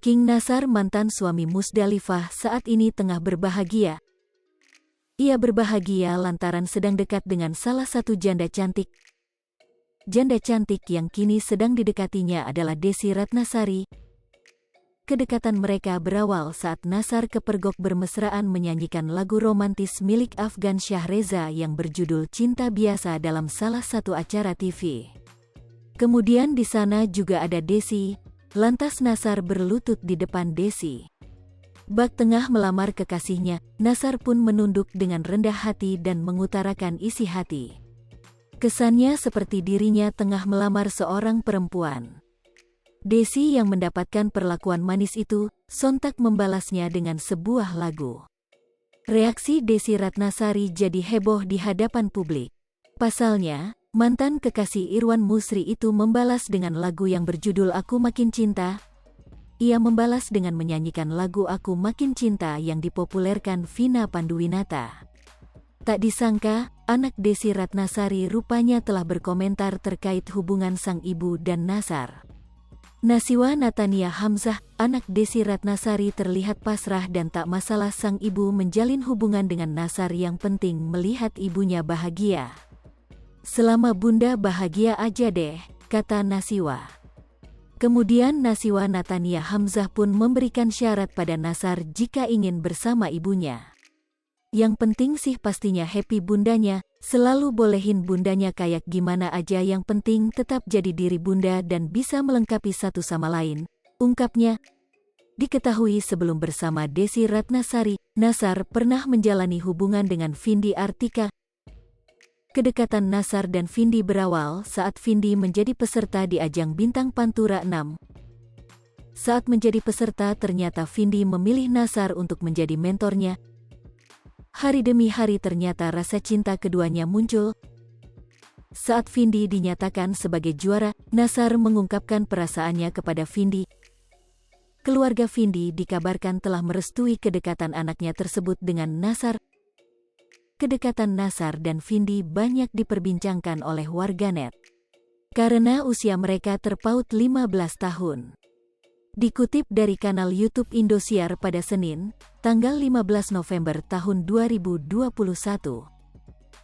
King Nasar, mantan suami Musdalifah, saat ini tengah berbahagia. Ia berbahagia lantaran sedang dekat dengan salah satu janda cantik. Janda cantik yang kini sedang didekatinya adalah Desi Ratnasari. Kedekatan mereka berawal saat Nasar kepergok bermesraan menyanyikan lagu romantis milik Afgan Shah Reza yang berjudul Cinta Biasa dalam salah satu acara TV. Kemudian di sana juga ada Desi, lantas Nasar berlutut di depan Desi. Bak tengah melamar kekasihnya, Nasar pun menunduk dengan rendah hati dan mengutarakan isi hati. Kesannya seperti dirinya tengah melamar seorang perempuan. Desi yang mendapatkan perlakuan manis itu, sontak membalasnya dengan sebuah lagu. Reaksi Desi Ratnasari jadi heboh di hadapan publik. Pasalnya, mantan kekasih Irwan Musri itu membalas dengan lagu yang berjudul Aku Makin Cinta. Ia membalas dengan menyanyikan lagu Aku Makin Cinta yang dipopulerkan Vina Panduwinata. Tak disangka, anak Desi Ratnasari rupanya telah berkomentar terkait hubungan sang ibu dan Nasar. Nasiwa Natania Hamzah, anak Desi Ratnasari, terlihat pasrah dan tak masalah sang ibu menjalin hubungan dengan Nasar, yang penting melihat ibunya bahagia. Selama bunda bahagia aja deh, kata Nasiwa. Kemudian Nasiwa Natania Hamzah pun memberikan syarat pada Nasar jika ingin bersama ibunya. Yang penting sih pastinya happy bundanya, selalu bolehin bundanya kayak gimana aja, yang penting tetap jadi diri bunda dan bisa melengkapi satu sama lain, ungkapnya. Diketahui sebelum bersama Desi Ratnasari, Nasar pernah menjalani hubungan dengan Vindi Artika. Kedekatan Nasar dan Vindi berawal saat Vindi menjadi peserta di ajang Bintang Pantura 6. Saat menjadi peserta, ternyata Vindi memilih Nasar untuk menjadi mentornya. Hari demi hari ternyata rasa cinta keduanya muncul. Saat Vindi dinyatakan sebagai juara, Nasar mengungkapkan perasaannya kepada Vindi. Keluarga Vindi dikabarkan telah merestui kedekatan anaknya tersebut dengan Nasar. Kedekatan Nasar dan Vindi banyak diperbincangkan oleh warganet karena usia mereka terpaut 15 tahun. Dikutip dari kanal YouTube Indosiar pada Senin, tanggal 15 November tahun 2021,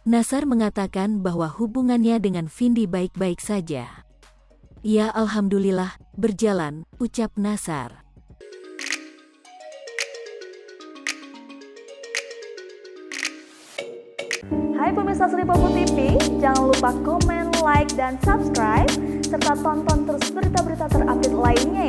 Nasar mengatakan bahwa hubungannya dengan Vindi baik-baik saja. Ya alhamdulillah, berjalan, ucap Nasar. Hai pemirsa Sri Popo TV, jangan lupa komen, like, dan subscribe, serta tonton terus berita-berita terupdate lainnya